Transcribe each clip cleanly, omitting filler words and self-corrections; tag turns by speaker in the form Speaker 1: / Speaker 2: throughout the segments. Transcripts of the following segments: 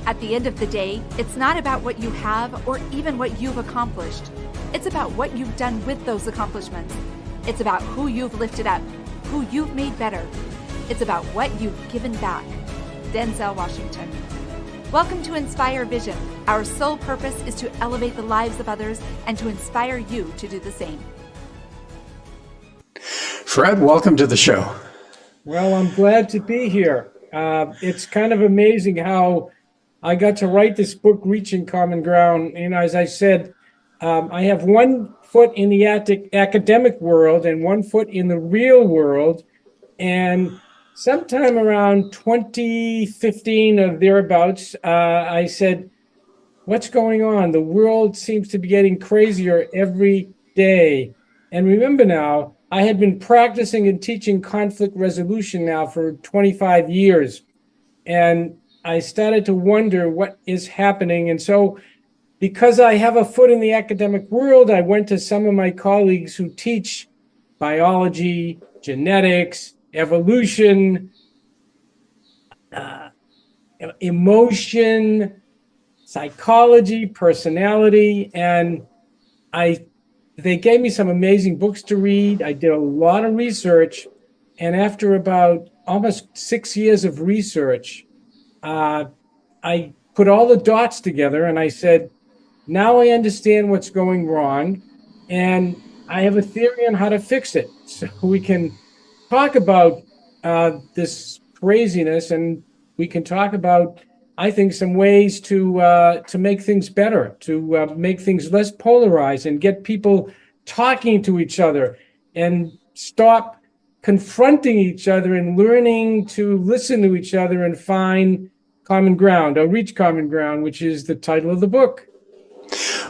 Speaker 1: At the end of the day, it's not about what you have or even what you've accomplished. It's about what you've done with those accomplishments. It's about who you've lifted up, who you've made better. It's about what you've given back. Denzel Washington. Welcome to Inspire Vision. Our sole purpose is to elevate the lives of others and to inspire you to do the same.
Speaker 2: Fred, welcome to the show.
Speaker 3: Well, I'm glad to be here. It's kind of amazing how I got to write this book, Reaching Common Ground. And as I said, I have one foot in the academic world and one foot in the real world. And sometime around 2015 or thereabouts, I said, what's going on? The world seems to be getting crazier every day. And remember now, I had been practicing and teaching conflict resolution now for 25 years. And I started to wonder what is happening. And so because I have a foot in the academic world, I went to some of my colleagues who teach biology, genetics, evolution, emotion, psychology, personality, and they gave me some amazing books to read. I did a lot of research, and after about almost 6 years of research, I put all the dots together, and I said, now I understand what's going wrong, and I have a theory on how to fix it. So we can talk about this craziness, and we can talk about, I think, some ways to make things better, to make things less polarized and get people talking to each other and stop confronting each other and learning to listen to each other and find common ground, or reach common ground, which is the title of the book.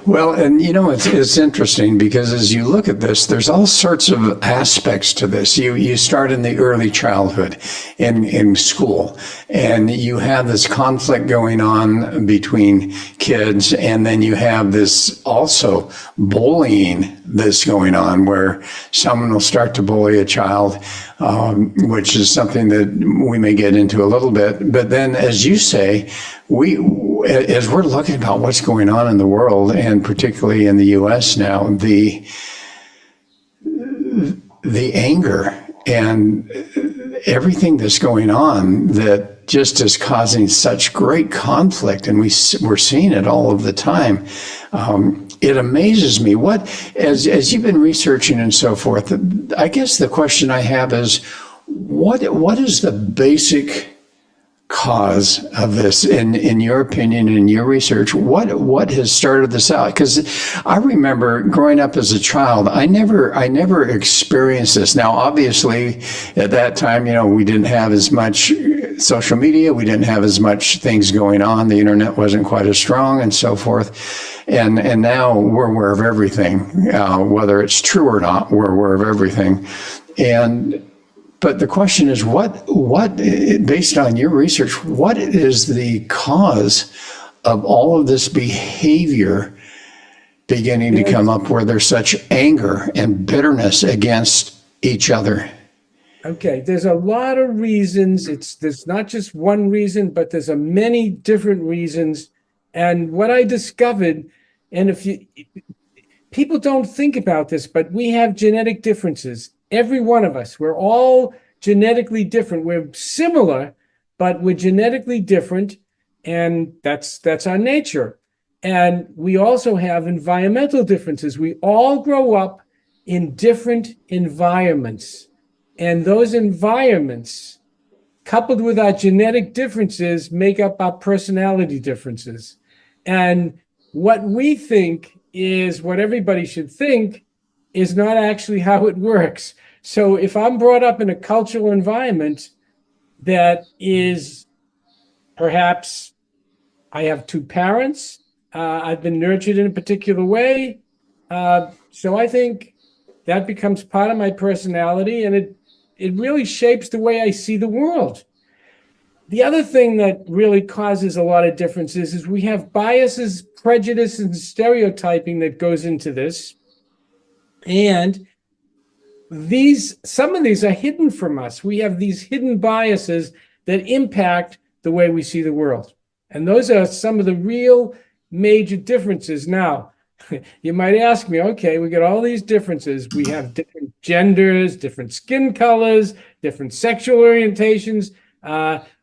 Speaker 2: Well, and it's interesting because as you look at this, there's all sorts of aspects to this. You start in the early childhood in school, and you have this conflict going on between kids, and then you have this also bullying that's going on where someone will start to bully a child, which is something that we may get into a little bit. But then, as you say, as we're looking about what's going on in the world, and particularly in the U.S. now, the anger and everything that's going on that just is causing such great conflict, and we're seeing it all of the time. It amazes me. As you've been researching and so forth, I guess the question I have is, what is the basic cause of this, in your opinion, in your research? What has started this out? Because I remember growing up as a child, I never experienced this. Now, obviously, at that time, we didn't have as much social media, we didn't have as much things going on, the internet wasn't quite as strong, and so forth. And now we're aware of everything, whether it's true or not. We're aware of everything, But the question is, what, based on your research, what is the cause of all of this behavior beginning to come up where there's such anger and bitterness against each other?
Speaker 3: Okay, there's a lot of reasons. There's not just one reason, but there's many different reasons. And what I discovered, and people don't think about this, but we have genetic differences. Every one of us, we're all genetically different. We're similar, but we're genetically different, and that's our nature. And we also have environmental differences. We all grow up in different environments, and those environments, coupled with our genetic differences, make up our personality differences. And what we think is what everybody should think is not actually how it works. So if I'm brought up in a cultural environment that is, perhaps I have two parents, I've been nurtured in a particular way, so I think that becomes part of my personality, and it really shapes the way I see the world. The other thing that really causes a lot of differences is we have biases, prejudice, and stereotyping that goes into this. And some of these are hidden from us. We have these hidden biases that impact the way we see the world. And those are some of the real major differences. Now, you might ask me, okay, we got all these differences. We have different genders, different skin colors, different sexual orientations.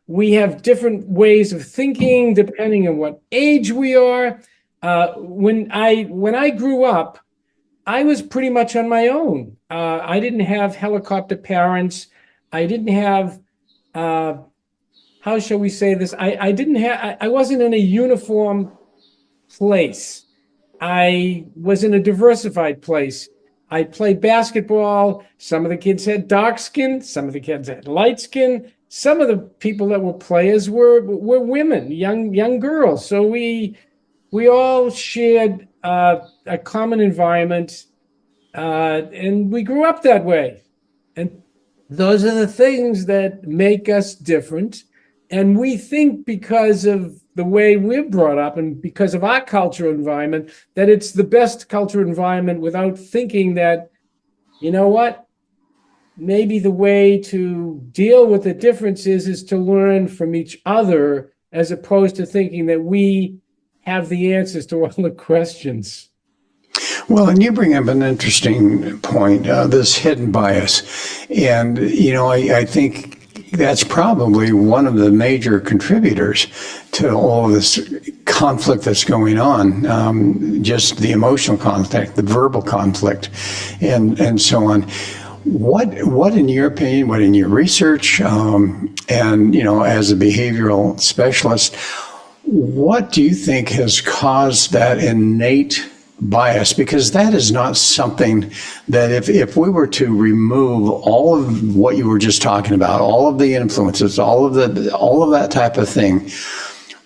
Speaker 3: We have different ways of thinking depending on what age we are. When I grew up, I was pretty much on my own. I didn't have helicopter parents. I didn't have, how shall we say this? I wasn't in a uniform place. I was in a diversified place. I played basketball. Some of the kids had dark skin. Some of the kids had light skin. Some of the people that were players were women, young girls. So we all shared a common environment, and we grew up that way. And those are the things that make us different. And we think because of the way we're brought up and because of our cultural environment, that it's the best cultural environment without thinking that, you know what, maybe the way to deal with the differences is to learn from each other, as opposed to thinking that we have the answers to all the questions.
Speaker 2: Well, and you bring up an interesting point, this hidden bias. And, I think that's probably one of the major contributors to all of this conflict that's going on, just the emotional conflict, the verbal conflict, and so on. What in your opinion, what in your research, and, as a behavioral specialist, what do you think has caused that innate bias? Because that is not something that if we were to remove all of what you were just talking about, all of the influences, all of that type of thing,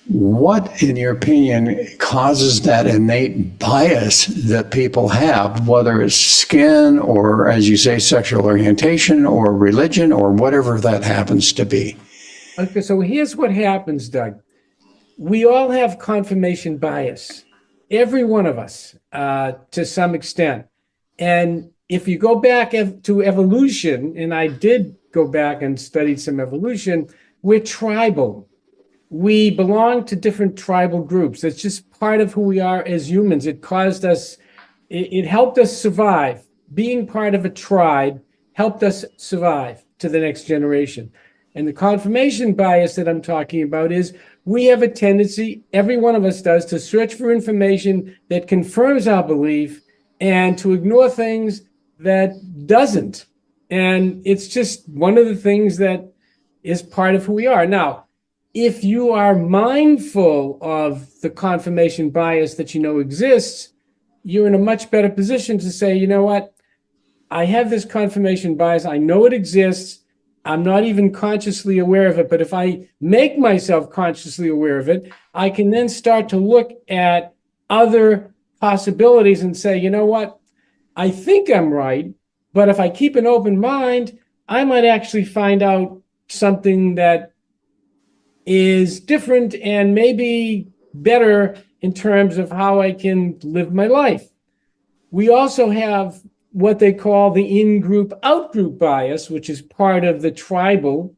Speaker 2: what, in your opinion, causes that innate bias that people have, whether it's skin or, as you say, sexual orientation or religion or whatever that happens to be?
Speaker 3: Okay, so here's what happens, Doug. We all have confirmation bias, every one of us, to some extent. And if you go back to evolution, and I did go back and studied some evolution, we're tribal. We belong to different tribal groups. It's just part of who we are as humans. It helped us survive. Being part of a tribe helped us survive to the next generation. And the confirmation bias that I'm talking about is we have a tendency, every one of us does, to search for information that confirms our belief and to ignore things that doesn't. And it's just one of the things that is part of who we are. Now, if you are mindful of the confirmation bias that you know exists, you're in a much better position to say, you know what, I have this confirmation bias. I know it exists. I'm not even consciously aware of it. But if I make myself consciously aware of it, I can then start to look at other possibilities and say, you know what, I think I'm right. But if I keep an open mind, I might actually find out something that is different and maybe better in terms of how I can live my life. We also have what they call the in-group, out-group bias, which is part of the tribal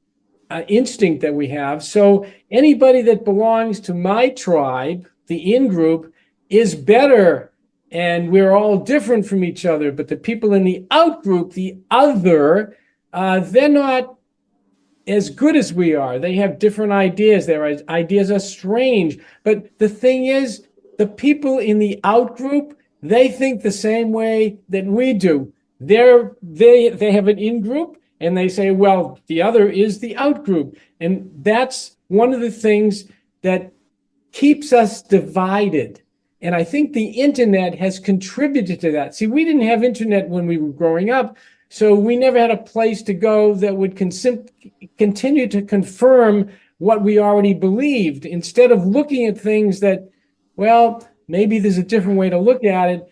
Speaker 3: instinct that we have. So anybody that belongs to my tribe, the in-group, is better, and we're all different from each other. But the people in the out-group, the other, they're not as good as we are. They have different ideas. Their ideas are strange. But the thing is, the people in the out-group, they think the same way that we do. They have an in-group, and they say, well, the other is the out-group. And that's one of the things that keeps us divided. And I think the internet has contributed to that. See, we didn't have internet when we were growing up, so we never had a place to go that would continue to confirm what we already believed. Instead of looking at things that, well, maybe there's a different way to look at it.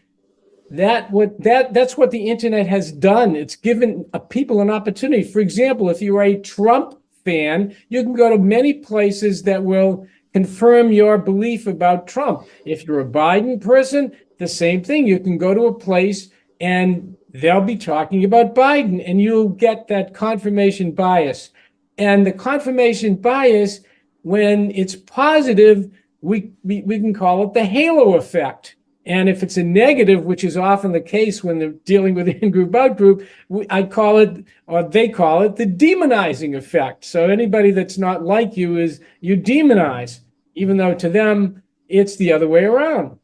Speaker 3: That's what the internet has done. It's given people an opportunity. For example, if you're a Trump fan, you can go to many places that will confirm your belief about Trump. If you're a Biden person, the same thing. You can go to a place and they'll be talking about Biden, and you'll get that confirmation bias. And the confirmation bias When it's positive, we can call it the halo effect. And if it's a negative, which is often the case when they're dealing with in-group, out-group, I call it, or they call it, the demonizing effect. So anybody that's not like you is you demonize, even though to them, it's the other way around.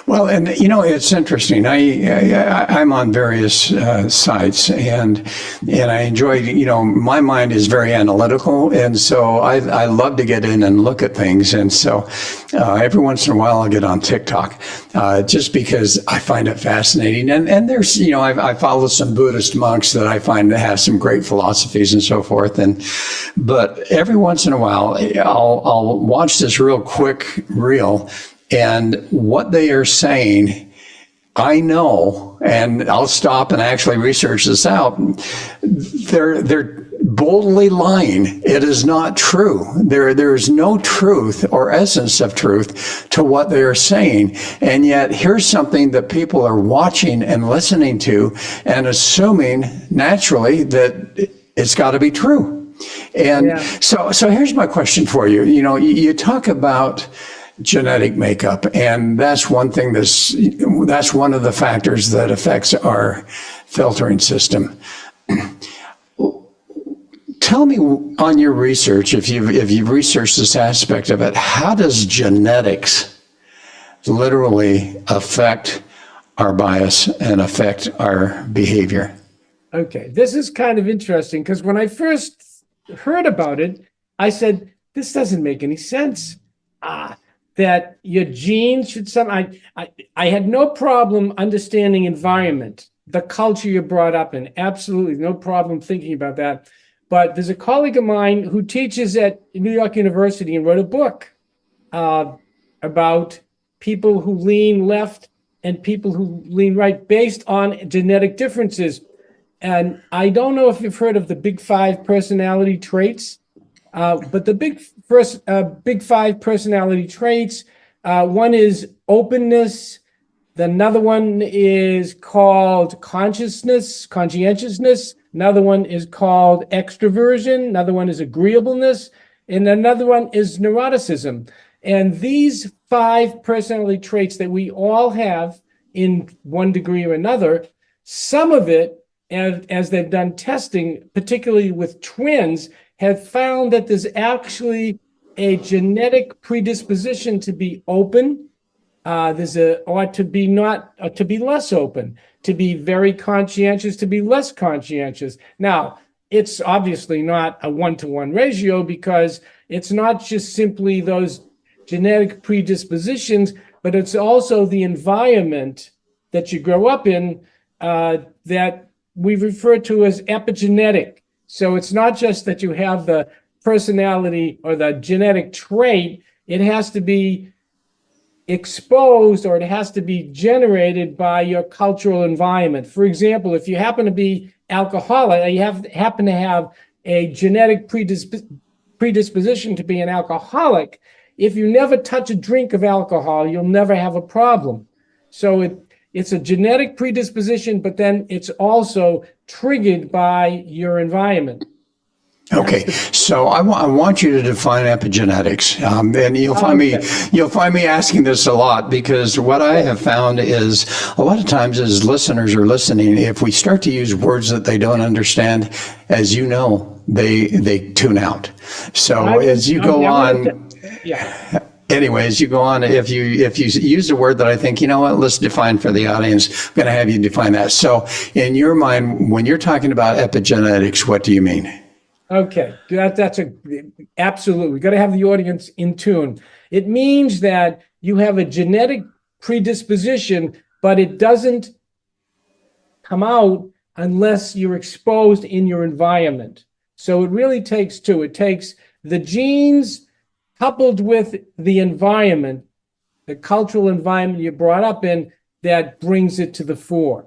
Speaker 2: Well, and it's interesting. I'm on various sites, and I enjoy. My mind is very analytical, and so I love to get in and look at things. And so every once in a while, I'll get on TikTok, just because I find it fascinating. And there's I follow some Buddhist monks that I find have some great philosophies and so forth. But every once in a while, I'll watch this real quick reel. And what they are saying, I know, and I'll stop and actually research this out. They're boldly lying. It is not true. There is no truth or essence of truth to what they are saying. And yet here's something that people are watching and listening to and assuming naturally that it's got to be true. And so here's my question for you. You talk about genetic makeup, and that's one thing that's one of the factors that affects our filtering system. Tell me, on your research, if you've researched this aspect of it, how does genetics literally affect our bias and affect our behavior?
Speaker 3: Okay, this is kind of interesting because when I first heard about it, I said, this doesn't make any sense. That your genes should I had no problem understanding environment, the culture you're brought up in. Absolutely no problem thinking about that. But there's a colleague of mine who teaches at New York University and wrote a book about people who lean left and people who lean right based on genetic differences. And I don't know if you've heard of the Big Five personality traits. But the big five personality traits, one is openness. Another one is called conscientiousness. Another one is called extroversion. Another one is agreeableness. And another one is neuroticism. And these five personality traits that we all have in one degree or another, some of it, as they've done testing, particularly with twins, have found that there's actually a genetic predisposition to be open. Or to be less open, to be very conscientious, to be less conscientious. Now, it's obviously not a one-to-one ratio because it's not just simply those genetic predispositions, but it's also the environment that you grow up in that we refer to as epigenetic. So it's not just that you have the personality or the genetic trait, it has to be exposed or it has to be generated by your cultural environment. For example, if you happen to be alcoholic, you happen to have a genetic predisposition to be an alcoholic, if you never touch a drink of alcohol, you'll never have a problem. So it's a genetic predisposition, but then it's also triggered by your environment.
Speaker 2: Okay, so I want you to define epigenetics, and you'll find me asking this a lot because what I have found is a lot of times as listeners are listening, if we start to use words that they don't understand, as you know, they tune out. So as you go on. Anyway, as you go on, if you use a word that I think, let's define for the audience, I'm going to have you define that. So in your mind, when you're talking about epigenetics, what do you mean?
Speaker 3: Okay, that's absolutely. We've got to have the audience in tune. It means that you have a genetic predisposition, but it doesn't come out unless you're exposed in your environment. So it really takes two. It takes the genes coupled with the environment, the cultural environment you're brought up in, that brings it to the fore.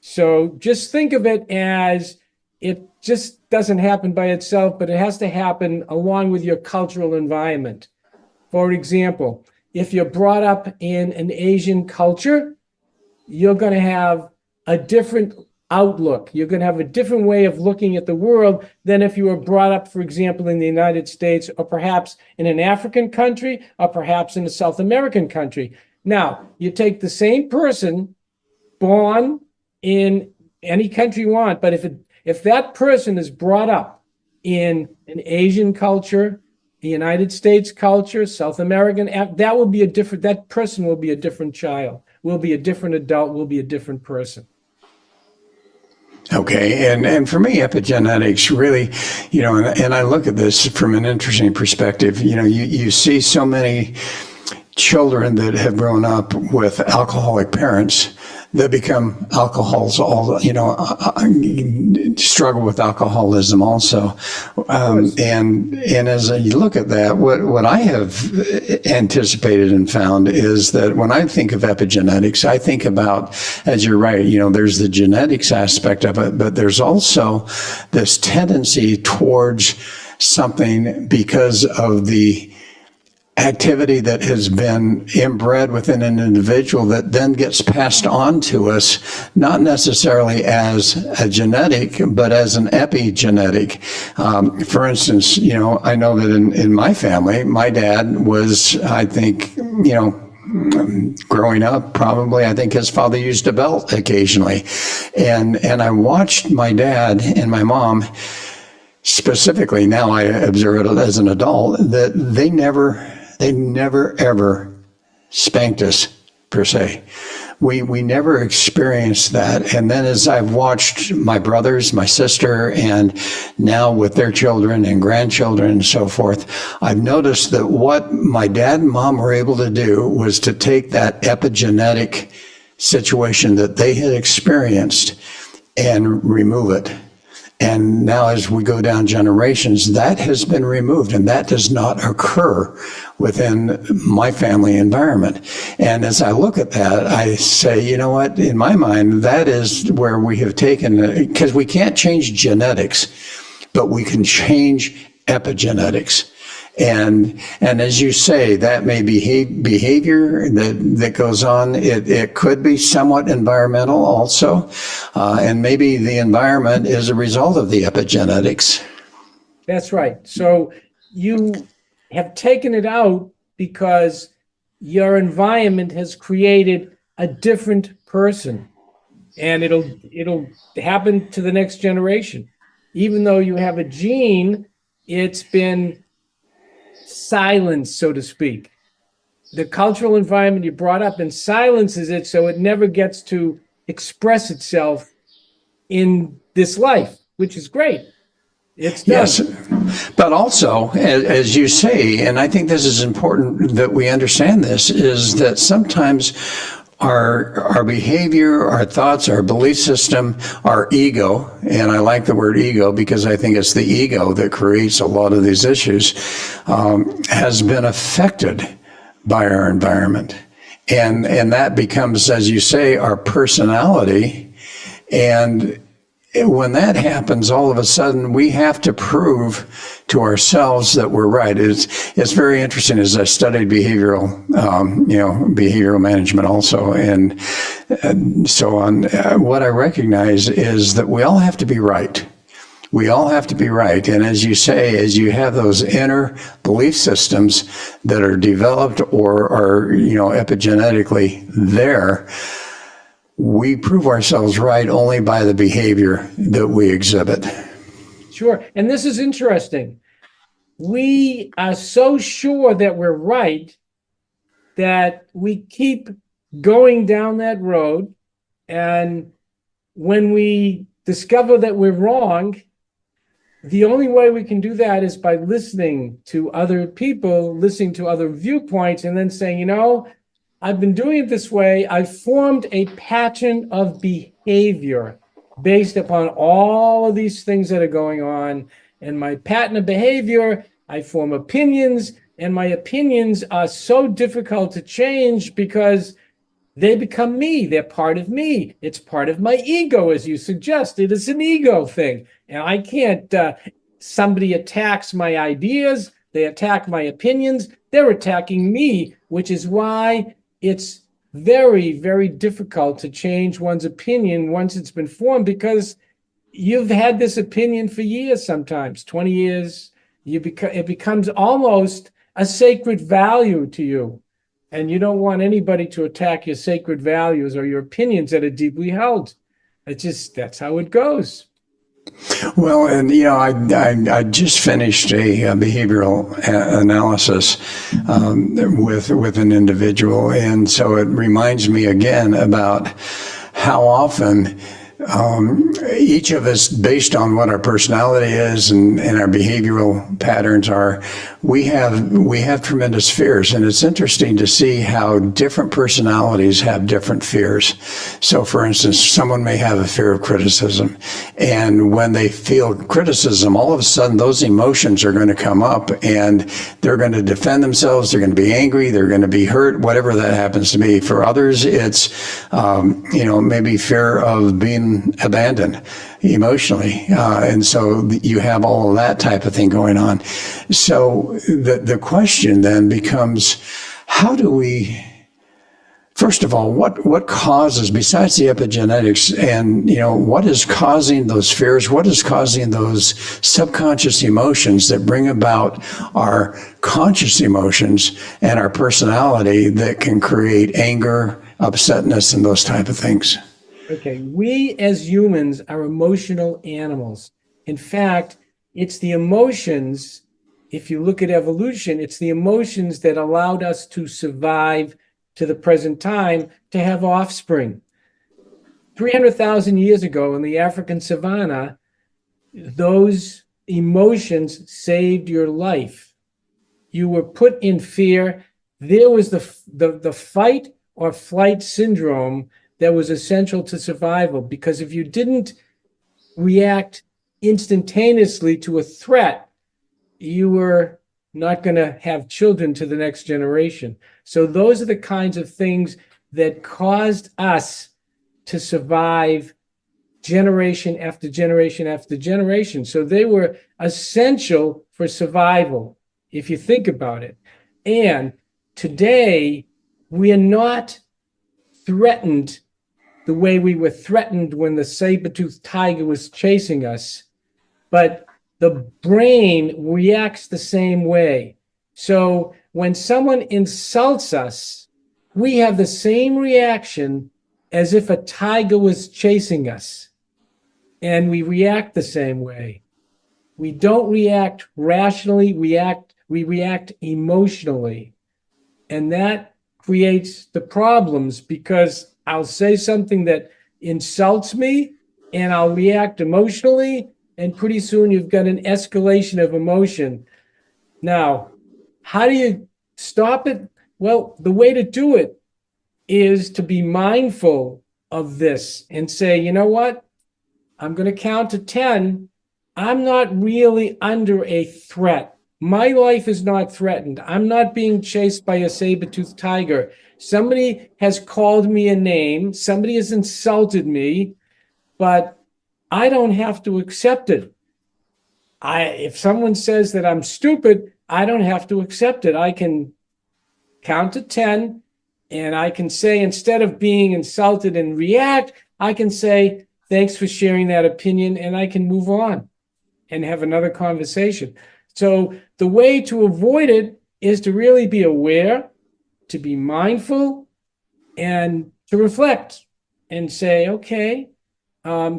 Speaker 3: So just think of it as it just doesn't happen by itself, but it has to happen along with your cultural environment. For example, if you're brought up in an Asian culture, you're going to have a different outlook. You're going to have a different way of looking at the world than if you were brought up, for example, in the United States, or perhaps in an African country, or perhaps in a South American country. Now, you take the same person born in any country you want, but if that person is brought up in an Asian culture, the United States culture, South American, that person will be a different child, will be a different adult, will be a different person.
Speaker 2: Okay, and for me, epigenetics really, and I look at this from an interesting perspective. You see so many children that have grown up with alcoholic parents that become alcohols, struggle with alcoholism also. And as you look at that, what I have anticipated and found is that when I think of epigenetics, I think about, as you're right, there's the genetics aspect of it, but there's also this tendency towards something because of the activity that has been inbred within an individual that then gets passed on to us, not necessarily as a genetic, but as an epigenetic. For instance, I know that in my family, my dad was, I think, growing up, probably, I think his father used a belt occasionally. And I watched my dad and my mom, specifically, now I observe it as an adult, that they never ever spanked us, per se. We never experienced that. And then as I've watched my brothers, my sister, and now with their children and grandchildren and so forth, I've noticed that what my dad and mom were able to do was to take that epigenetic situation that they had experienced and remove it. And now as we go down generations, that has been removed, and that does not occur within my family environment. And as I look at that, I say, you know what, in my mind, that is where we have taken, because we can't change genetics, but we can change epigenetics. And as you say, that may be behavior that goes on. It could be somewhat environmental also. And maybe the environment is a result of the epigenetics.
Speaker 3: That's right. So you have taken it out because your environment has created a different person. And it'll happen to the next generation. Even though you have a gene, it's been silence, so to speak. The cultural environment you brought up and silences it so it never gets to express itself in this life, which is great. It's done.
Speaker 2: Yes, but also, as you say, and I think this is important that we understand this, is that sometimes our behavior, our thoughts, our belief system, our ego, and I like the word ego because I think it's the ego that creates a lot of these issues, has been affected by our environment. And that becomes, as you say, our personality. And when that happens, all of a sudden we have to prove to ourselves that we're right. It's very interesting as I studied behavioral management also, and so on. What I recognize is that we all have to be right. We all have to be right. And as you say, as you have those inner belief systems that are developed or are, epigenetically there, we prove ourselves right only by the behavior that we exhibit.
Speaker 3: Sure. And this is interesting. We are so sure that we're right that we keep going down that road. And when we discover that we're wrong, the only way we can do that is by listening to other people, listening to other viewpoints, and then saying, I've been doing it this way. I've formed a pattern of behavior based upon all of these things that are going on. And my pattern of behavior, I form opinions, and my opinions are so difficult to change because they become me. They're part of me. It's part of my ego, as you suggested. It's an ego thing. And I can't, somebody attacks my ideas. They attack my opinions. They're attacking me, which is why it's very, very difficult to change one's opinion once it's been formed, because you've had this opinion for years, sometimes 20 years. It becomes almost a sacred value to you. And you don't want anybody to attack your sacred values or your opinions that are deeply held. That's how it goes.
Speaker 2: Well, and I just finished a behavioral analysis with an individual, and so it reminds me again about how often each of us, based on what our personality is and our behavioral patterns are, we have tremendous fears. And it's interesting to see how different personalities have different fears. So for instance, someone may have a fear of criticism, and when they feel criticism, all of a sudden those emotions are going to come up and they're going to defend themselves. They're going to be angry. They're going to be hurt, whatever that happens to be. For others, it's, maybe fear of being abandoned emotionally. And so you have all of that type of thing going on. So the question then becomes, how do we, first of all, what causes, besides the epigenetics, and what is causing those fears? What is causing those subconscious emotions that bring about our conscious emotions and our personality that can create anger, upsetness, and those type of things?
Speaker 3: Okay, we as humans are emotional animals. In fact, it's the emotions, if you look at evolution, it's the emotions that allowed us to survive to the present time, to have offspring. 300,000 years ago in the African savanna, those emotions saved your life. You were put in fear. There was the fight or flight syndrome that was essential to survival, because if you didn't react instantaneously to a threat, you were not going to have children to the next generation. So those are the kinds of things that caused us to survive generation after generation after generation. So they were essential for survival, if you think about it. And today, we are not threatened the way we were threatened when the saber-toothed tiger was chasing us, but the brain reacts the same way. So when someone insults us, we have the same reaction as if a tiger was chasing us, and we react the same way. We don't react rationally, we react emotionally. And that creates the problems, because I'll say something that insults me and I'll react emotionally, and pretty soon you've got an escalation of emotion. Now, how do you stop it? Well, the way to do it is to be mindful of this and say, you know what? I'm going to count to 10. I'm not really under a threat. My life is not threatened. I'm not being chased by a saber-toothed tiger. Somebody has called me a name. Somebody has insulted me, but I don't have to accept it. If someone says that I'm stupid, I don't have to accept it. I can count to 10, and I can say, instead of being insulted and react, I can say, thanks for sharing that opinion, and I can move on and have another conversation. So the way to avoid it is to really be aware, to be mindful, and to reflect and say, okay,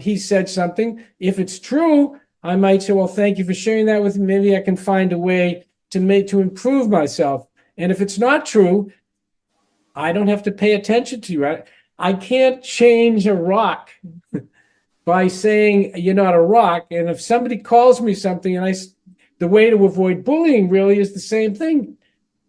Speaker 3: he said something. If it's true, I might say, well, thank you for sharing that with me. Maybe I can find a way to improve myself. And if it's not true, I don't have to pay attention to you. I can't change a rock by saying you're not a rock. And if somebody calls me something, and the way to avoid bullying really is the same thing.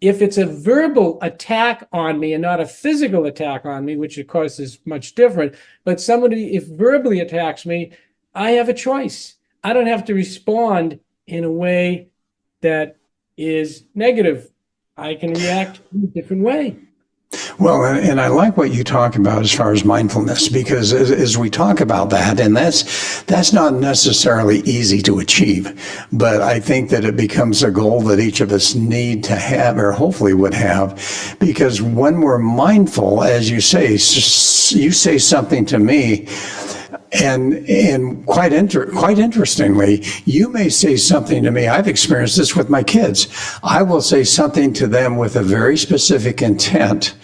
Speaker 3: If it's a verbal attack on me and not a physical attack on me, which of course is much different, but somebody, if verbally attacks me, I have a choice. I don't have to respond in a way that is negative. I can react in a different way.
Speaker 2: Well, and I like what you talk about as far as mindfulness, because as we talk about that, and that's not necessarily easy to achieve, but I think that it becomes a goal that each of us need to have, or hopefully would have, because when we're mindful, as you say something to me, and quite interestingly, you may say something to me. I've experienced this with my kids. I will say something to them with a very specific intent,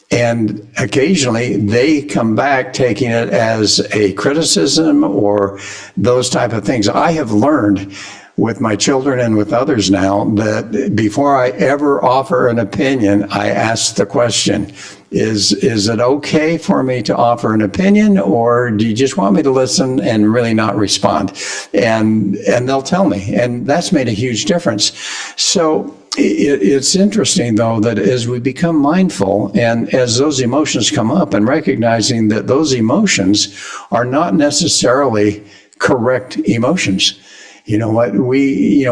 Speaker 2: and occasionally they come back taking it as a criticism or those type of things. I have learned with my children and with others now that before I ever offer an opinion, I ask the question, is it okay for me to offer an opinion, or do you just want me to listen and really not respond? And they'll tell me, and that's made a huge difference. So it's interesting, though, that as we become mindful and as those emotions come up, and recognizing that those emotions are not necessarily correct emotions. You know what, we,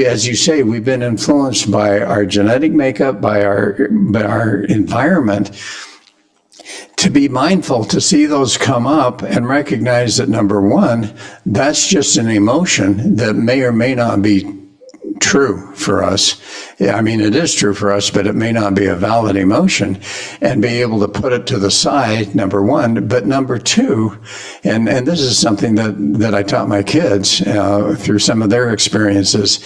Speaker 2: as you say, we've been influenced by our genetic makeup, by our environment, to be mindful, to see those come up and recognize that, number one, that's just an emotion that may or may not be true for us. Yeah, I mean, it is true for us, but it may not be a valid emotion, and be able to put it to the side, number one. But number two, and this is something that I taught my kids through some of their experiences,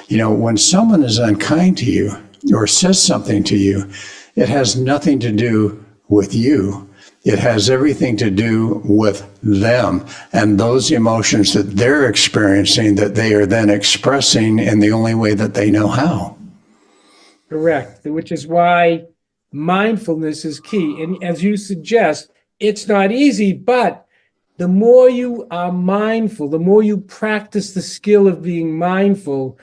Speaker 2: when someone is unkind to you or says something to you, it has nothing to do with you. It has everything to do with them and those emotions that they're experiencing, that they are then expressing in the only way that they know how.
Speaker 3: Correct, which is why mindfulness is key. And as you suggest, it's not easy, but the more you are mindful, the more you practice the skill of being mindful,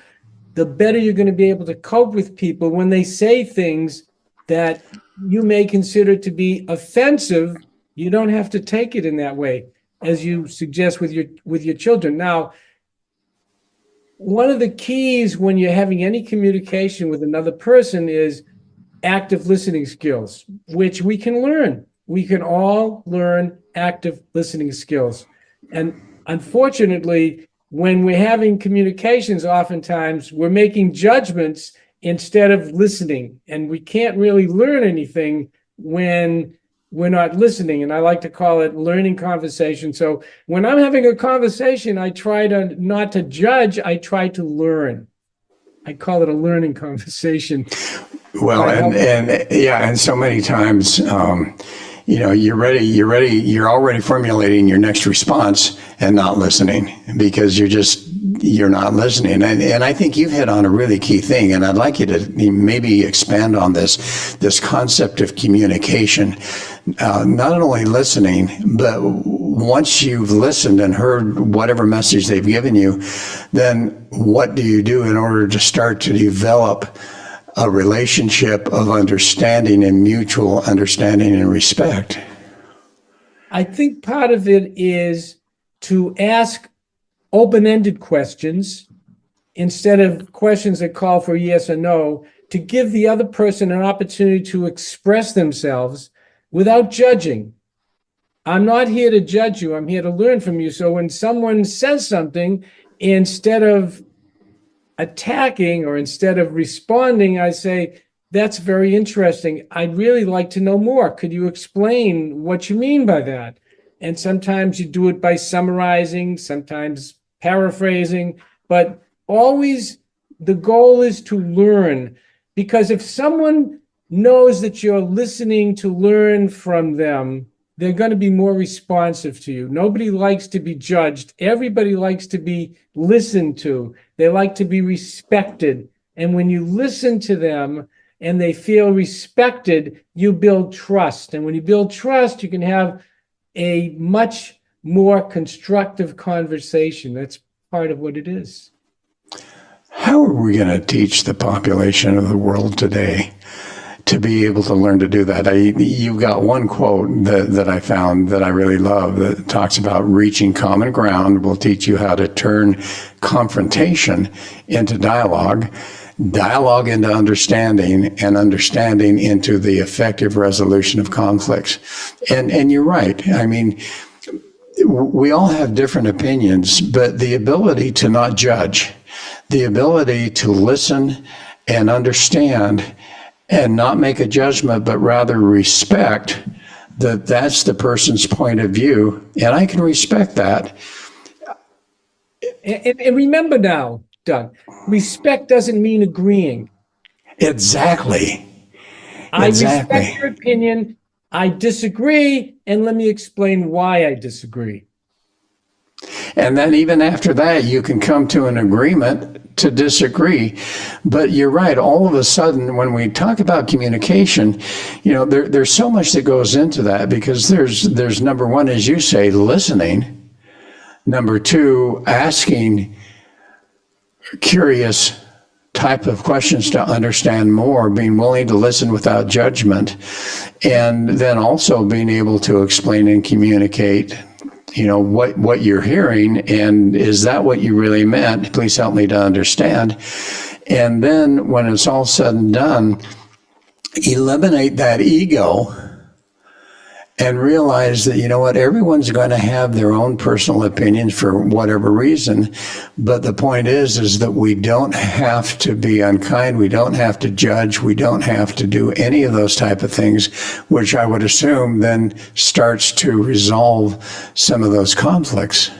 Speaker 3: the better you're going to be able to cope with people when they say things that you may consider to be offensive. You don't have to take it in that way, as you suggest with your children. Now, one of the keys when you're having any communication with another person is active listening skills, which we can learn. We can all learn active listening skills. And unfortunately, when we're having communications, oftentimes we're making judgments instead of listening. And we can't really learn anything when we're not listening. And I like to call it learning conversation. So when I'm having a conversation, I try to not to judge, I try to learn. I call it a learning conversation.
Speaker 2: Well, and so many times, you're already formulating your next response and not listening, because you're not listening. And I think you've hit on a really key thing, and I'd like you to maybe expand on this concept of communication. Not only listening, but once you've listened and heard whatever message they've given you, then what do you do in order to start to develop a relationship of understanding and mutual understanding and respect?
Speaker 3: I think part of it is to ask open-ended questions instead of questions that call for yes or no, to give the other person an opportunity to express themselves without judging. I'm not here to judge you. I'm here to learn from you. So when someone says something, instead of attacking or instead of responding, I say, that's very interesting. I'd really like to know more. Could you explain what you mean by that? And sometimes you do it by summarizing, sometimes paraphrasing, but always the goal is to learn. Because if someone knows that you're listening to learn from them, they're going to be more responsive to you. Nobody likes to be judged. Everybody likes to be listened to. They like to be respected. And when you listen to them and they feel respected, you build trust. And when you build trust, you can have a much more constructive conversation. That's part of what it is.
Speaker 2: How are we going to teach the population of the world today to be able to learn to do that? You've got one quote that I found that I really love that talks about reaching common ground will teach you how to turn confrontation into dialogue. dialogue into understanding, and understanding into the effective resolution of conflicts. And you're right. I mean, we all have different opinions, but the ability to not judge, the ability to listen and understand and not make a judgment, but rather respect that that's the person's point of view. And I can respect that.
Speaker 3: And remember now, Doug, respect doesn't mean agreeing.
Speaker 2: Exactly.
Speaker 3: I
Speaker 2: Exactly.
Speaker 3: respect your opinion. I disagree, and let me explain why I disagree.
Speaker 2: And then even after that, you can come to an agreement to disagree. But you're right. All of a sudden, when we talk about communication, there's so much that goes into that, because there's number one, as you say, listening. Number two, asking curious type of questions to understand more, being willing to listen without judgment, and then also being able to explain and communicate what you're hearing, and is that what you really meant? Please help me to understand. And then when it's all said and done, eliminate that ego and realize that, everyone's going to have their own personal opinions for whatever reason. But the point is that we don't have to be unkind. We don't have to judge. We don't have to do any of those type of things, which I would assume then starts to resolve some of those conflicts.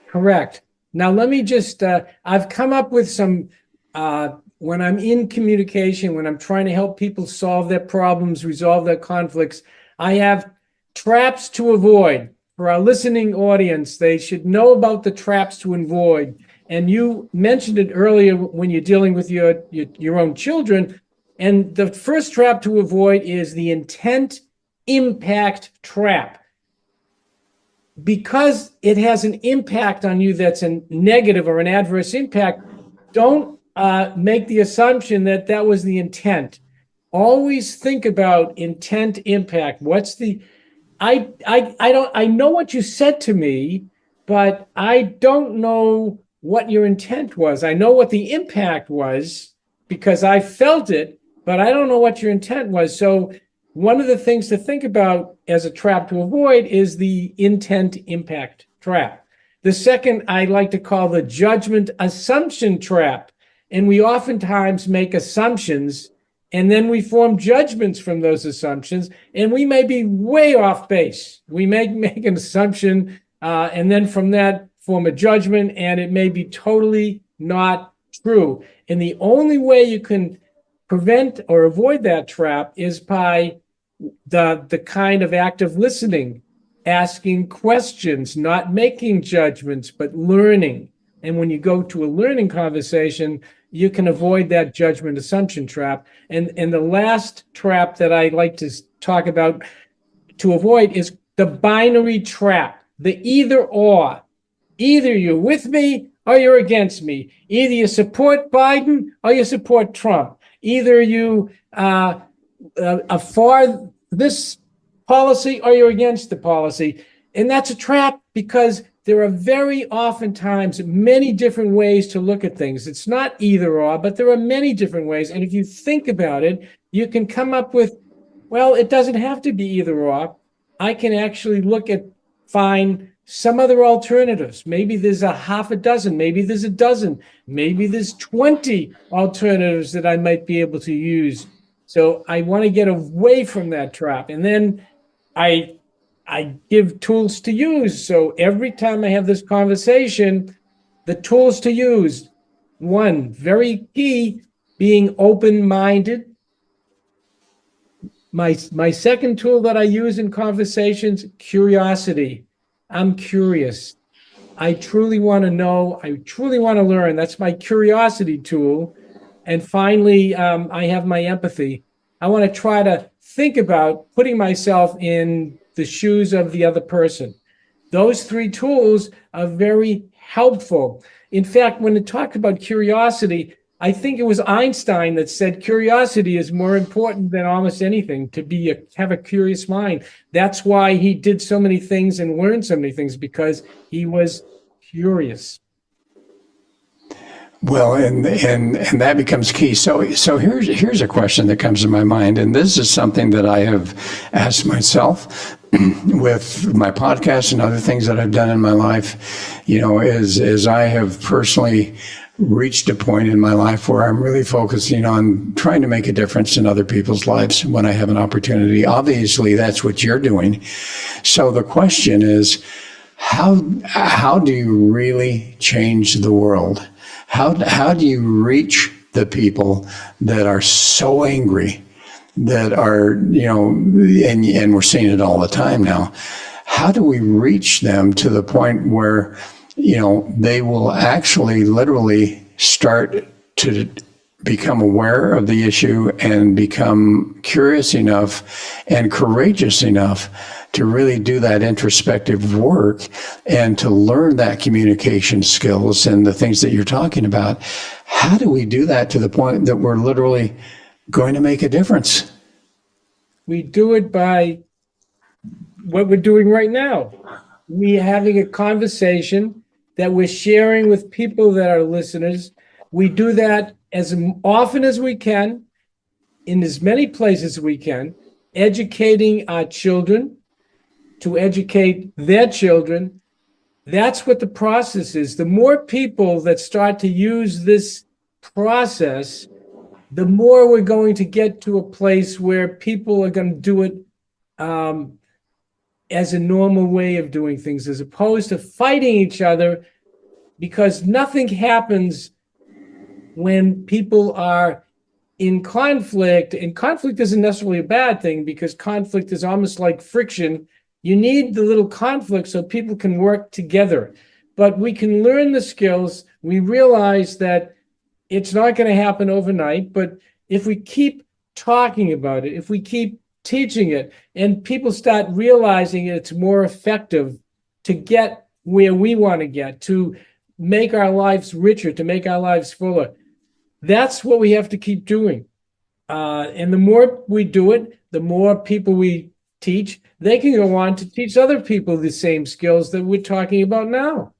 Speaker 3: Correct. Now, let me just, I've come up with some, when I'm in communication, when I'm trying to help people solve their problems, resolve their conflicts, I have traps to avoid. For our listening audience, they should know about the traps to avoid. And you mentioned it earlier when you're dealing with your own children. And the first trap to avoid is the intent impact trap. Because it has an impact on you that's a negative or an adverse impact, don't make the assumption that that was the intent. Always think about intent impact. What's the I know what you said to me, but I don't know what your intent was. I know what the impact was because I felt it, but I don't know what your intent was. So one of the things to think about as a trap to avoid is the intent impact trap. The second I like to call the judgment assumption trap. And we oftentimes make assumptions, and then we form judgments from those assumptions, and we may be way off base. We may make an assumption, and then from that form a judgment, and it may be totally not true. And the only way you can prevent or avoid that trap is by the kind of active listening, asking questions, not making judgments, but learning. And when you go to a learning conversation, you can avoid that judgment assumption trap. And the last trap that I like to talk about to avoid is the binary trap, the either or. Either you're with me or you're against me. Either you support Biden or you support Trump. Either you are for this policy or you're against the policy. And that's a trap because there are very oftentimes many different ways to look at things. It's not either or, but there are many different ways. And if you think about it, you can come up with, well, it doesn't have to be either or. I can actually find some other alternatives. Maybe there's a half a dozen, maybe there's a dozen, maybe there's 20 alternatives that I might be able to use. So I want to get away from that trap. And then I give tools to use. So every time I have this conversation, the tools to use, one, very key, being open-minded. My second tool that I use in conversations, curiosity. I'm curious. I truly want to know. I truly want to learn. That's my curiosity tool. And finally, I have my empathy. I want to try to think about putting myself in the shoes of the other person. Those three tools are very helpful. In fact, when it talked about curiosity, I think it was Einstein that said curiosity is more important than almost anything, to have a curious mind. That's why he did so many things and learned so many things, because he was curious.
Speaker 2: Well, and that becomes key. So here's a question that comes to my mind, and this is something that I have asked myself with my podcast and other things that I've done in my life. As I have personally reached a point in my life where I'm really focusing on trying to make a difference in other people's lives when I have an opportunity. Obviously, that's what you're doing. So the question is, how do you really change the world? How do you reach the people that are so angry, that are, and we're seeing it all the time now. How do we reach them to the point where, they will actually literally start to become aware of the issue and become curious enough and courageous enough to really do that introspective work and to learn that communication skills and the things that you're talking about? How do we do that to the point that we're literally going to make a difference?
Speaker 3: We do it by what we're doing right now. We having a conversation that we're sharing with people that are listeners. We do that as often as we can, in as many places as we can, educating our children to educate their children. That's what the process is. The more people that start to use this process, the more we're going to get to a place where people are going to do it as a normal way of doing things, as opposed to fighting each other, because nothing happens when people are in conflict. And conflict isn't necessarily a bad thing, because conflict is almost like friction. You need the little conflict so people can work together. But we can learn the skills. We realize that it's not going to happen overnight, but if we keep talking about it, if we keep teaching it, and people start realizing it's more effective to get where we want to get, to make our lives richer, to make our lives fuller, that's what we have to keep doing. And the more we do it, the more people we teach, they can go on to teach other people the same skills that we're talking about now.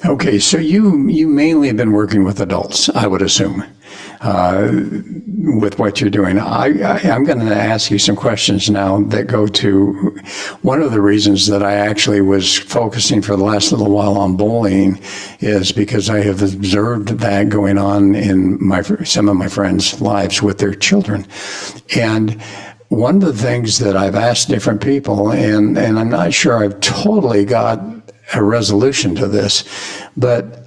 Speaker 2: Okay, so you mainly have been working with adults, I would assume, with what you're doing. I'm going to ask you some questions now that go to one of the reasons that I actually was focusing for the last little while on bullying is because I have observed that going on in some of my friends' lives with their children. And one of the things that I've asked different people, and I'm not sure I've totally got a resolution to this, but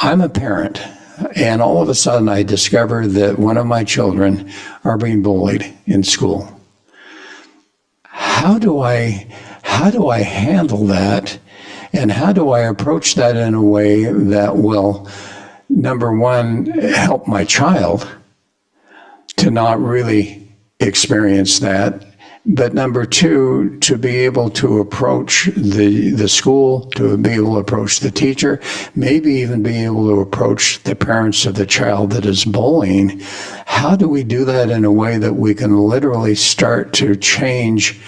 Speaker 2: I'm a parent, and all of a sudden I discover that one of my children are being bullied in school. How do I handle that, and how do I approach that in a way that will, number one, help my child to not really experience that, but number two, to be able to approach the school, to be able to approach the teacher, maybe even be able to approach the parents of the child that is bullying. How do we do that in a way that we can literally start to change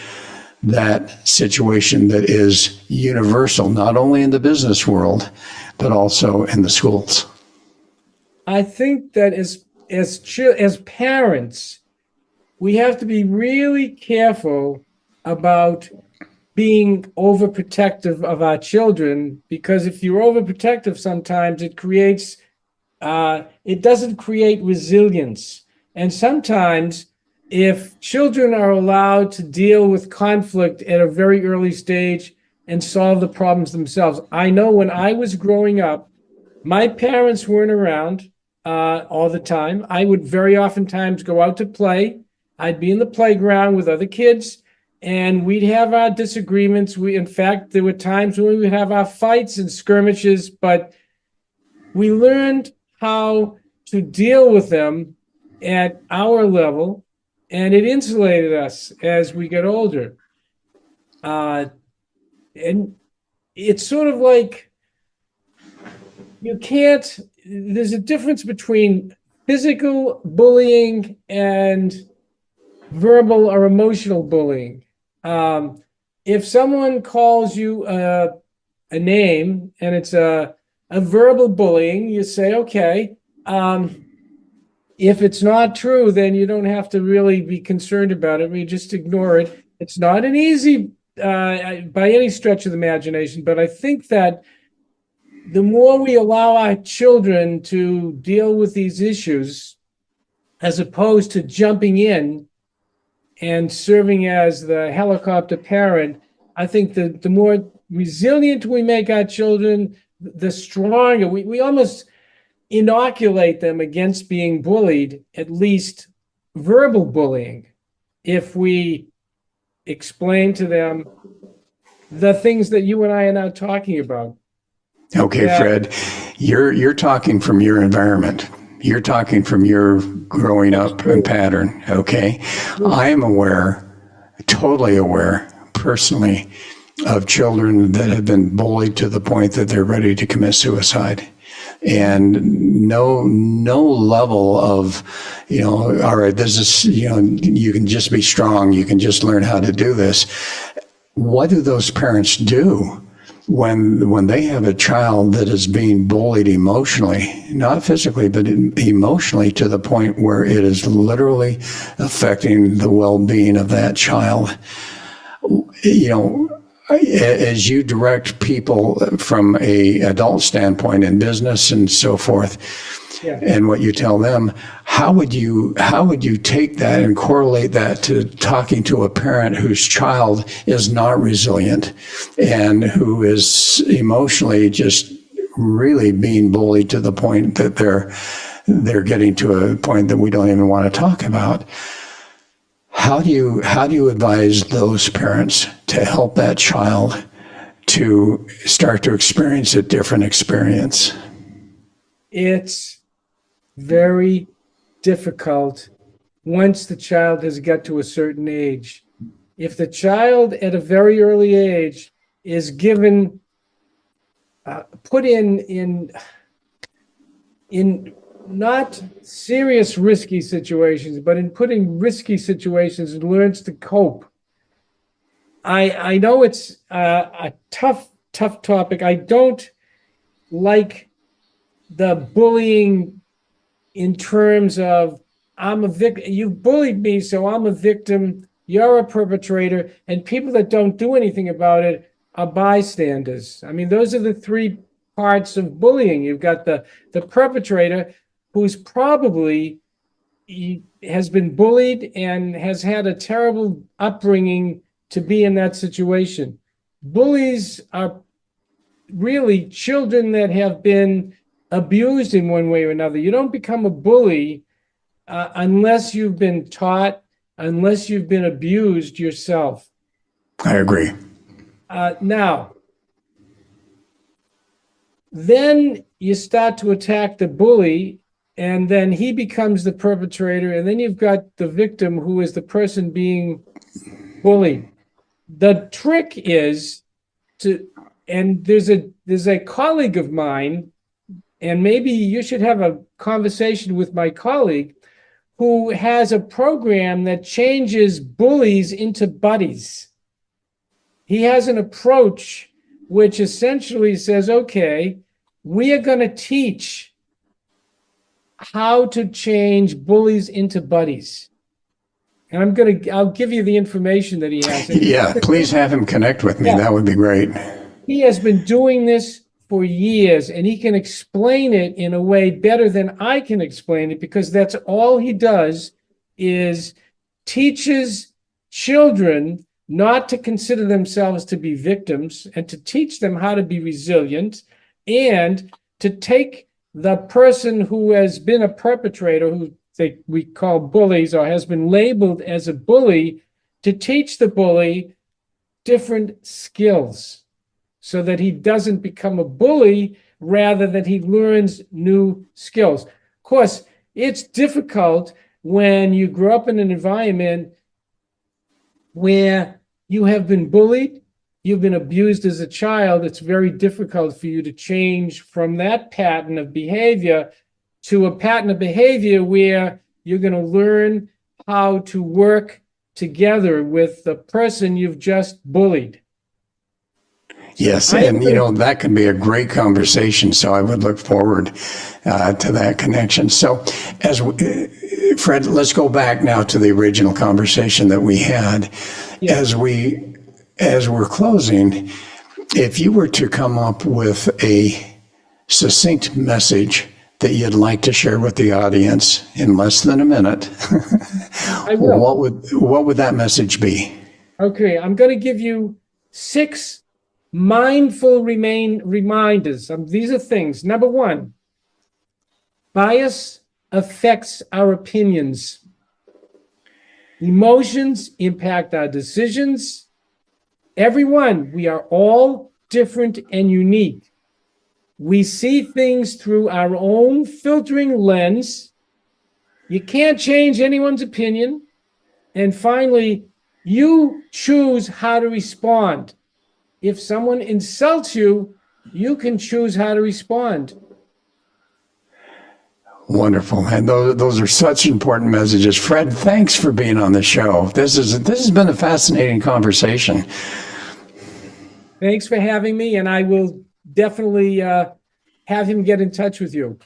Speaker 2: that situation that is universal, not only in the business world, but also in the schools?
Speaker 3: I think that as parents, we have to be really careful about being overprotective of our children, because if you're overprotective, sometimes it doesn't create resilience. And sometimes if children are allowed to deal with conflict at a very early stage and solve the problems themselves. I know when I was growing up, my parents weren't around all the time. I would very oftentimes go out to play. I'd be in the playground with other kids, and we'd have our disagreements. In fact, there were times when we would have our fights and skirmishes, but we learned how to deal with them at our level, and it insulated us as we got older. And it's sort of like there's a difference between physical bullying and verbal or emotional bullying. If someone calls you a name and it's a a verbal bullying, you say, okay, if it's not true, then you don't have to really be concerned about it. We just ignore it. It's not an easy, by any stretch of the imagination, but I think that the more we allow our children to deal with these issues, as opposed to jumping in and serving as the helicopter parent, I think the more resilient we make our children, the stronger. We almost inoculate them against being bullied, at least verbal bullying, if we explain to them the things that you and I are now talking about.
Speaker 2: Okay, Fred, you're talking from your environment. You're talking from your growing up and pattern. Okay, I am aware, totally aware, personally, of children that have been bullied to the point that they're ready to commit suicide. And no level of, all right, this is, you can just be strong. You can just learn how to do this. What do those parents do when they have a child that is being bullied emotionally, not physically, but emotionally, to the point where it is literally affecting the well-being of that child? As you direct people from a adult standpoint in business and so forth, and what you tell them, how would you take that and correlate that to talking to a parent whose child is not resilient and who is emotionally just really being bullied to the point that they're getting to a point that we don't even want to talk about? How do you advise those parents to help that child to start to experience a different experience?
Speaker 3: It's very difficult once the child has got to a certain age. If the child at a very early age is given, put in not serious risky situations, but in putting risky situations, and learns to cope. I know it's a tough topic. I don't like the bullying in terms of, I'm a victim, you've bullied me, so I'm a victim, you're a perpetrator, and people that don't do anything about it are bystanders. I mean, those are the three parts of bullying. You've got the perpetrator, who's probably has been bullied and has had a terrible upbringing to be in that situation. Bullies are really children that have been abused in one way or another. You don't become a bully unless you've been taught, unless you've been abused yourself.
Speaker 2: I agree.
Speaker 3: Now, then you start to attack the bully, and then he becomes the perpetrator, and then you've got the victim, who is the person being bullied. The trick is and there's a colleague of mine, and maybe you should have a conversation with my colleague, who has a program that changes bullies into buddies. He has an approach which essentially says, okay, we are going to teach how to change bullies into buddies. And I'll give you the information that he has.
Speaker 2: Yeah, please have him connect with me. Yeah. That would be great.
Speaker 3: He has been doing this for years, and he can explain it in a way better than I can explain it, because that's all he does, is teaches children not to consider themselves to be victims, and to teach them how to be resilient, and to take the person who has been a perpetrator, who we call bullies, or has been labeled as a bully, to teach the bully different skills so that he doesn't become a bully, rather that he learns new skills. Of course, it's difficult when you grow up in an environment where you have been bullied, you've been abused as a child. It's very difficult for you to change from that pattern of behavior to a pattern of behavior where you're going to learn how to work together with the person you've just bullied.
Speaker 2: Yes, and that could be a great conversation. So I would look forward to that connection. So, Fred, let's go back now to the original conversation that we had.
Speaker 3: Yeah.
Speaker 2: As we're closing, if you were to come up with a succinct message that you'd like to share with the audience in less than a minute,
Speaker 3: I will.
Speaker 2: What would that message be?
Speaker 3: Okay, I'm going to give you 6 mindful reminders. These are things. Number 1, bias affects our opinions. Emotions impact our decisions. Everyone, we are all different and unique. We see things through our own filtering lens. You can't change anyone's opinion. And finally, you choose how to respond. If someone insults you, you can choose how to respond.
Speaker 2: Wonderful. And those are such important messages. Fred, thanks for being on the show. This has been a fascinating conversation.
Speaker 3: Thanks for having me, and I will definitely have him get in touch with you.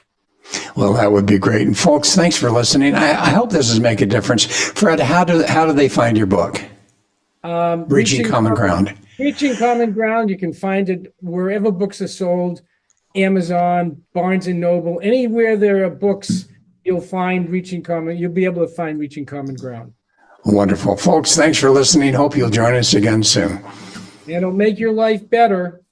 Speaker 2: Well, that would be great. And folks, thanks for listening. I hope this is making a difference. Fred, how do they find your book? Reaching Common Ground.
Speaker 3: Reaching Common Ground. You can find it wherever books are sold. Amazon, Barnes and Noble, anywhere there are books, you'll be able to find Reaching Common Ground.
Speaker 2: Wonderful. Folks, thanks for listening. Hope you'll join us again soon.
Speaker 3: It'll make your life better.